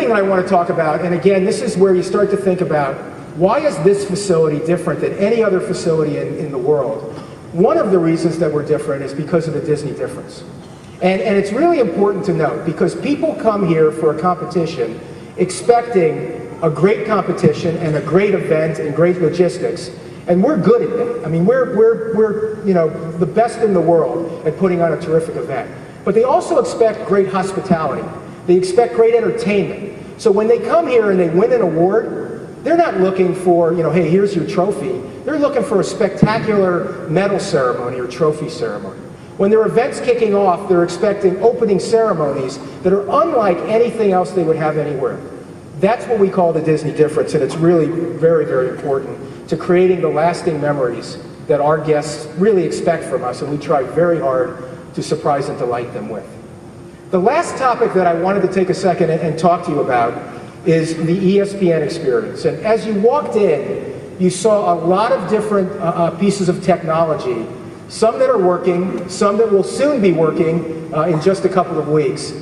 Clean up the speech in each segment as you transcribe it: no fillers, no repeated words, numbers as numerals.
thing that I want to talk about, and again, this is where you start to think about, why is this facility different than any other facility in the world? One of the reasons that we're different is because of the Disney difference. And it's really important to note, because people come here for a competition expecting a great competition and a great event and great logistics, and we're good at that. I mean, we're you know, the best in the world at putting on a terrific event. But they also expect great hospitality. They expect great entertainment. So when they come here and they win an award, they're not looking for, you know, hey, here's your trophy. They're looking for a spectacular medal ceremony or trophy ceremony. When their event's kicking off, they're expecting opening ceremonies that are unlike anything else they would have anywhere. That's what we call the Disney difference, and it's really very, very important to creating the lasting memories that our guests really expect from us, and we try very hard to surprise and delight them with. The last topic that I wanted to take a second and talk to you about is the ESPN experience. And as you walked in, you saw a lot of different pieces of technology, some that are working, some that will soon be working in just a couple of weeks,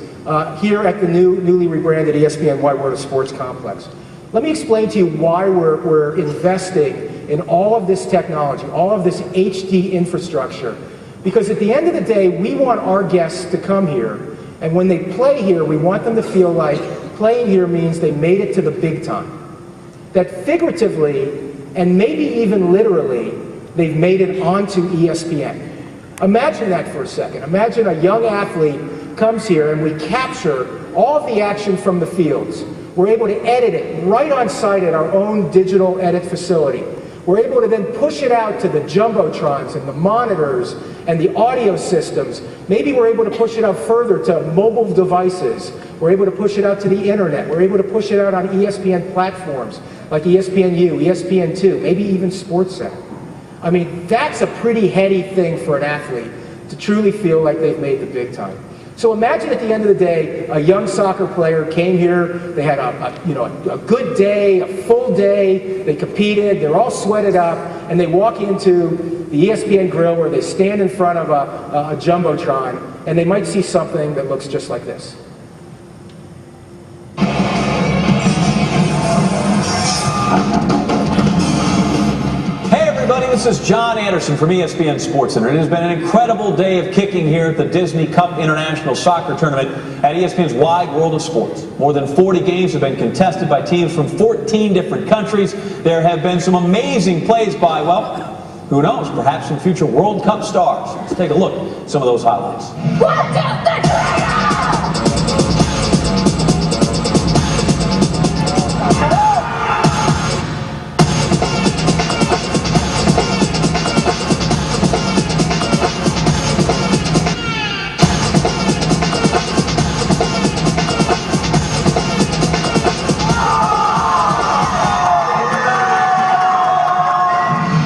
here at the newly rebranded ESPN Wide World of Sports complex. Let me explain to you why we're investing in all of this technology, all of this HD infrastructure, because at the end of the day, we want our guests to come here, and when they play here, we want them to feel like playing here means they made it to the big time. That figuratively, and maybe even literally, they've made it onto ESPN. Imagine that for a second. Imagine a young athlete comes here and we capture all of the action from the fields. We're able to edit it right on site at our own digital edit facility. We're able to then push it out to the jumbotrons and the monitors and the audio systems. Maybe we're able to push it out further to mobile devices. We're able to push it out to the internet. We're able to push it out on ESPN platforms like ESPNU, ESPN2, maybe even SportsCenter. I mean, that's a pretty heady thing for an athlete to truly feel like they've made the big time. So imagine at the end of the day, a young soccer player came here, they had a good day, a full day, they competed, they're all sweated up, and they walk into the ESPN grill where they stand in front of a jumbotron, and they might see something that looks just like this. This is John Anderson from ESPN SportsCenter. It has been an incredible day of kicking here at the Disney Cup International Soccer Tournament at ESPN's Wide World of Sports. More than 40 games have been contested by teams from 14 different countries. There have been some amazing plays by, well, who knows, perhaps some future World Cup stars. Let's take a look at some of those highlights. 1, 2, 3,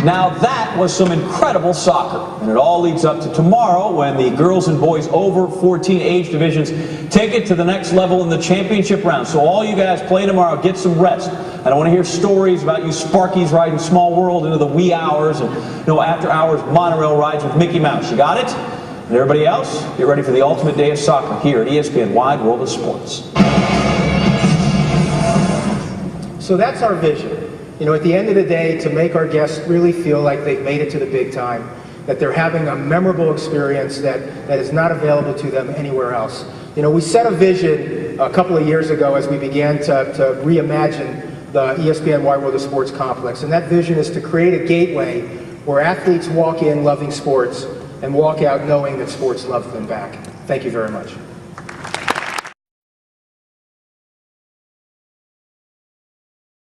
Now that was some incredible soccer, and it all leads up to tomorrow when the girls and boys over 14 age divisions take it to the next level in the championship round. So all you guys play tomorrow, get some rest. I don't want to hear stories about you Sparkies riding Small World into the wee hours and after hours monorail rides with Mickey Mouse. You got it? And everybody else, get ready for the ultimate day of soccer here at ESPN Wide World of Sports. So that's our vision. At the end of the day, to make our guests really feel like they've made it to the big time, that they're having a memorable experience that is not available to them anywhere else. We set a vision a couple of years ago as we began to reimagine the ESPN Wide World of Sports complex, and that vision is to create a gateway where athletes walk in loving sports and walk out knowing that sports loves them back. Thank you very much.